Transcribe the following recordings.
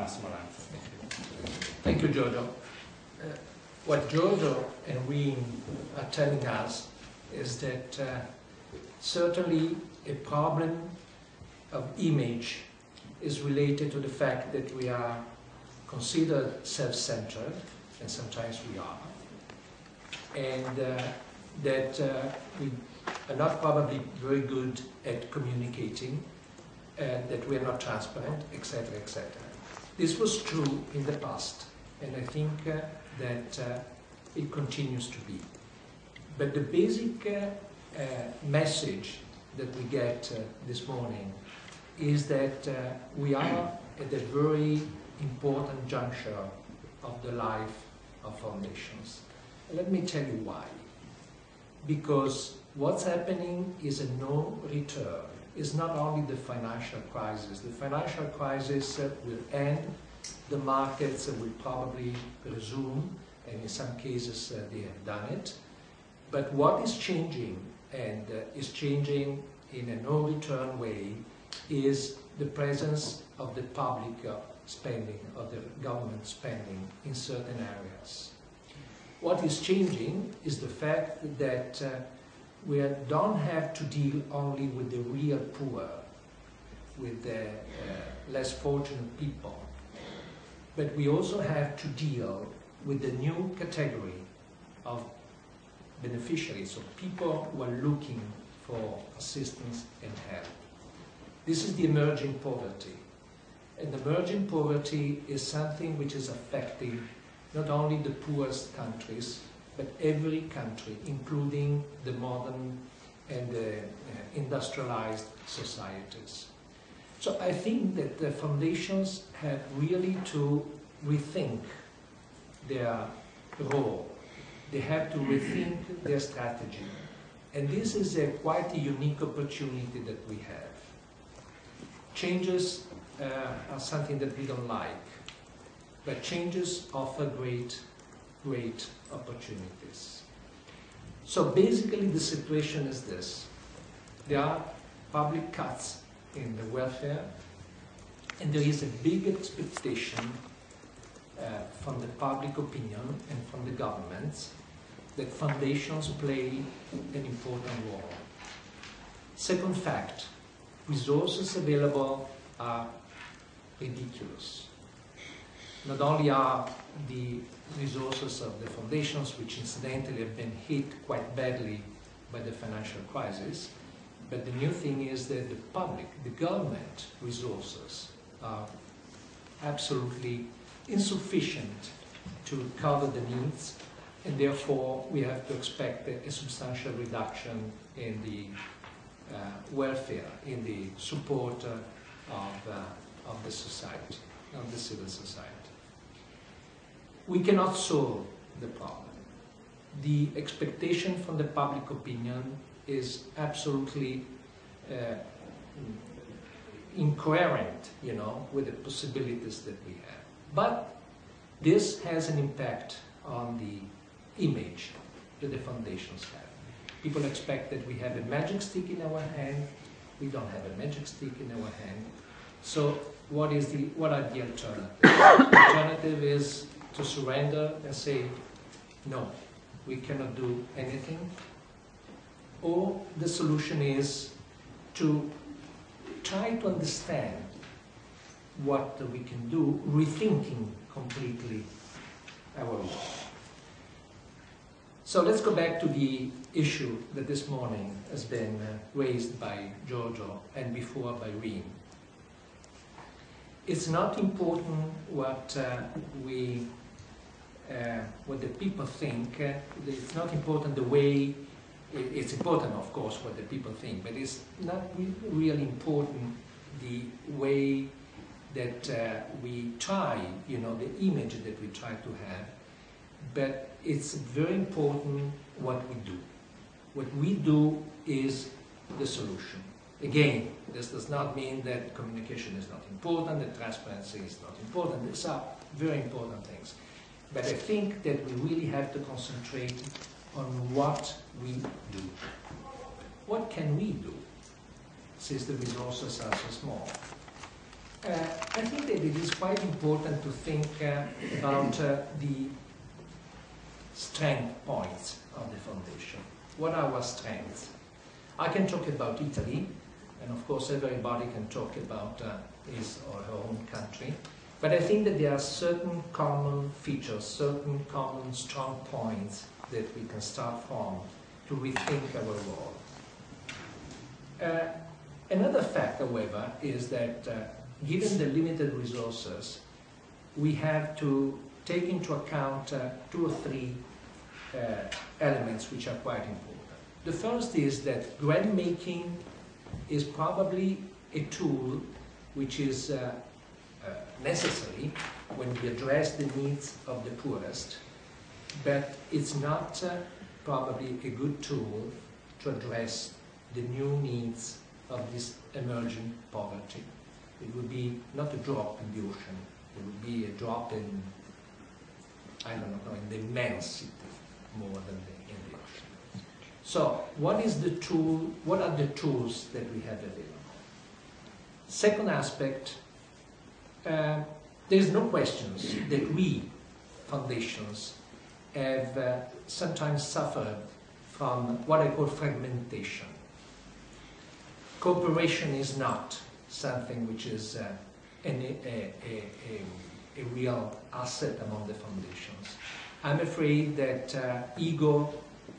Massimo Lanza. Thank you, Giorgio. What Giorgio and we are telling us is that certainly a problem of image is related to the fact that we are considered self-centered, and sometimes we are, and that we are not probably very good at communicating, that we are not transparent, etc., etc. This was true in the past, and I think that it continues to be. But the basic message that we get this morning is that we are at a very important juncture of the life of foundations. Let me tell you why. Because what's happening is a no return. It's not only the financial crisis. The financial crisis will end, the markets will probably resume, and in some cases they have done it. But what is changing, and is changing in a no-return way, is the presence of the public spending, of the government spending in certain areas. What is changing is the fact that we don't have to deal only with the real poor, with the less fortunate people, but we also have to deal with the new category of beneficiaries, of people who are looking for assistance and help. This is the emerging poverty. And emerging poverty is something which is affecting not only the poorest countries, but every country, including the modern and the industrialized societies. So I think that the foundations have really to rethink their role. They have to rethink their strategy. And this is quite a unique opportunity that we have. Changes are something that we don't like, but changes offer great opportunities. So basically the situation is this. There are public cuts in the welfare, and there is a big expectation from the public opinion and from the governments that foundations play an important role. Second fact, resources available are ridiculous. Not only are the resources of the foundations, which incidentally have been hit quite badly by the financial crisis, but the new thing is that the public, the government resources are absolutely insufficient to cover the needs, and therefore we have to expect a substantial reduction in the welfare, in the support of the society, of the civil society. We cannot solve the problem. The expectation from the public opinion is absolutely incoherent, with the possibilities that we have. But this has an impact on the image that the foundations have. People expect that we have a magic stick in our hand. We don't have a magic stick in our hand. So what are the alternatives? The alternative is to surrender and say, no, we cannot do anything. Or the solution is to try to understand what we can do, rethinking completely our role. So let's go back to the issue that this morning has been raised by Giorgio and before by Reem. It's not important what the people think. It's not important the way. It's important, of course, what the people think, but it's not really important the way that we try, the image that we try to have. But it's very important what we do. What we do is the solution. Again, this does not mean that communication is not important, that transparency is not important. These are very important things. But I think that we really have to concentrate on what we do. What can we do, since the resources are so small? I think that it is quite important to think about the strength points of the foundation. What are our strengths? I can talk about Italy, and of course everybody can talk about his or her own country, but I think that there are certain common features, certain common strong points that we can start from to rethink our role. Another fact, however, is that given the limited resources, we have to take into account 2 or 3 elements which are quite important. The first is that grant making is probably a tool which is necessary when we address the needs of the poorest, but it's not probably a good tool to address the new needs of this emerging poverty. It would be not a drop in the ocean, it would be a drop in, I don't know, in the immensity more than in the ocean. So, what is the tool, what are the tools that we have available? Second aspect, there is no question that we, foundations, have sometimes suffered from what I call fragmentation. Cooperation is not something which is a real asset among the foundations. I'm afraid that ego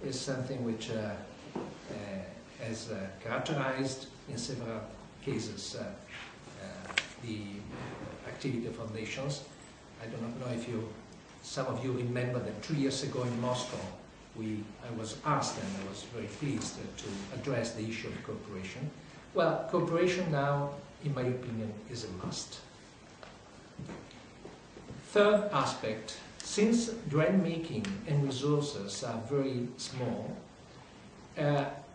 is something which has characterized in several cases the activity of foundations. I do not know if some of you remember that 2 years ago in Moscow, I was asked, and I was very pleased to address the issue of cooperation. Well, cooperation now, in my opinion, is a must. Third aspect, since grant making and resources are very small,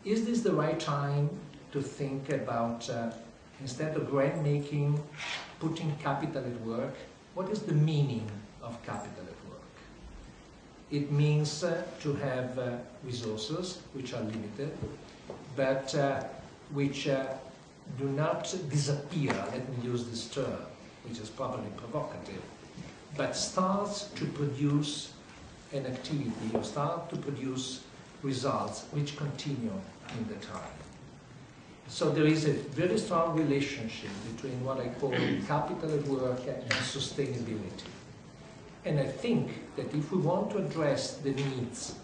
is this the right time to think about, instead of grant making, putting capital at work? What is the meaning of capital at work? It means to have resources which are limited, but which do not disappear, let me use this term, which is probably provocative, but starts to produce an activity or start to produce results which continue in the time. So there is a very strong relationship between what I call capital at work and sustainability. And I think that if we want to address the needs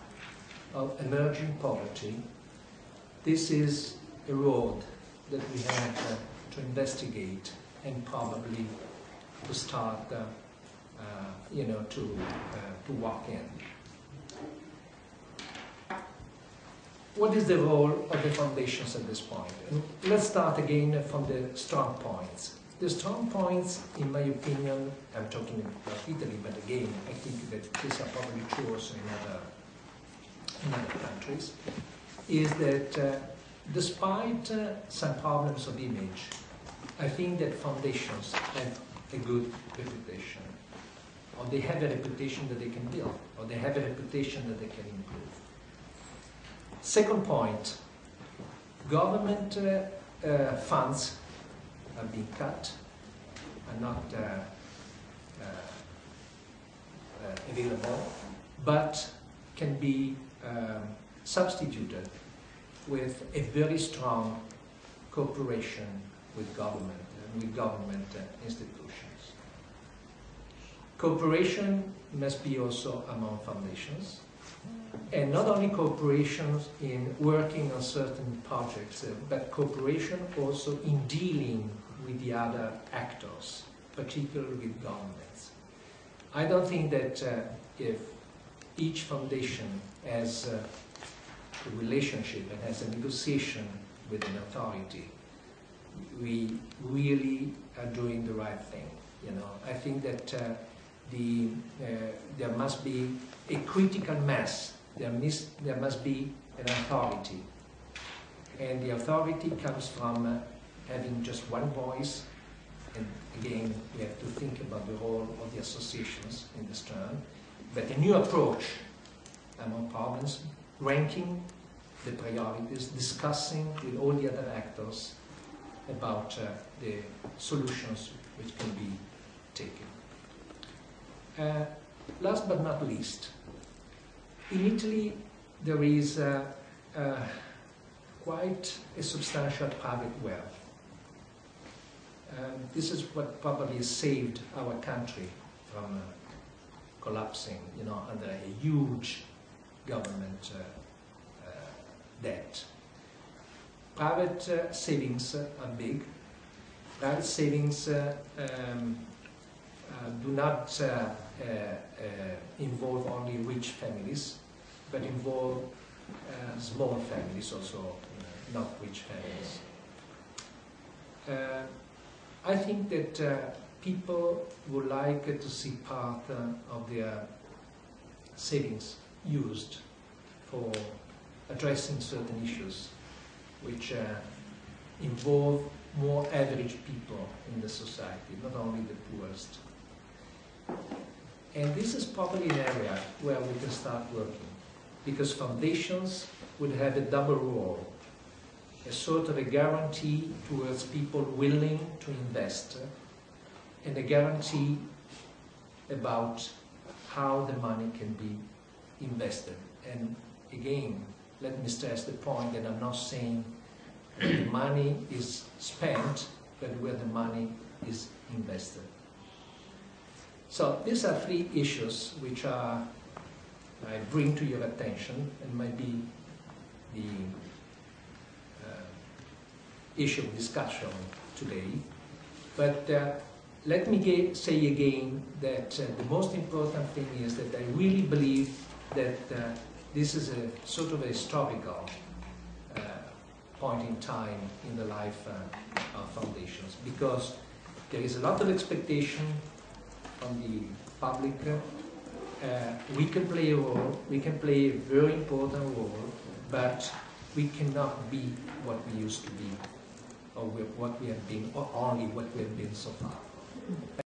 of emerging poverty, this is a road that we have to investigate and probably to start, to walk in. What is the role of the foundations at this point? And let's start again from the strong points. The strong points, in my opinion, I'm talking about Italy, but again, I think that these are probably true also in other countries, is that despite some problems of image, I think that foundations have a good reputation, or they have a reputation that they can build, or they have a reputation that they can improve. Second point, government funds are being cut, are not available, but can be substituted with a very strong cooperation with government and with government institutions. Cooperation must be also among foundations, and not only cooperation in working on certain projects, but cooperation also in dealing with the other actors, particularly with governments. I don't think that if each foundation has a relationship and has a negotiation with an authority, we really are doing the right thing. I think that there must be a critical mass. There must be an authority, and the authority comes from having just one voice. And again, we have to think about the role of the associations in this term, but a new approach among problems, ranking the priorities, discussing with all the other actors about the solutions which can be taken. Last but not least, in Italy there is quite a substantial private wealth. This is what probably saved our country from collapsing, under a huge government debt. Private savings are big. Private savings do not involve only rich families, but involve small families also, not rich families. I think that people would like to see part of their savings used for addressing certain issues which involve more average people in the society, not only the poorest. And this is probably an area where we can start working, because foundations would have a double role, a sort of a guarantee towards people willing to invest, and a guarantee about how the money can be invested. And again, let me stress the point that I'm not saying that the money is spent, but where the money is invested. So these are three issues which I bring to your attention, and might be the issue of discussion today. But let me say again that the most important thing is that I really believe that this is a sort of a historical point in time in the life of foundations, because there is a lot of expectation from the public. We can play a role, we can play a very important role, but we cannot be what we used to be, or what we have been, or only what we have been so far.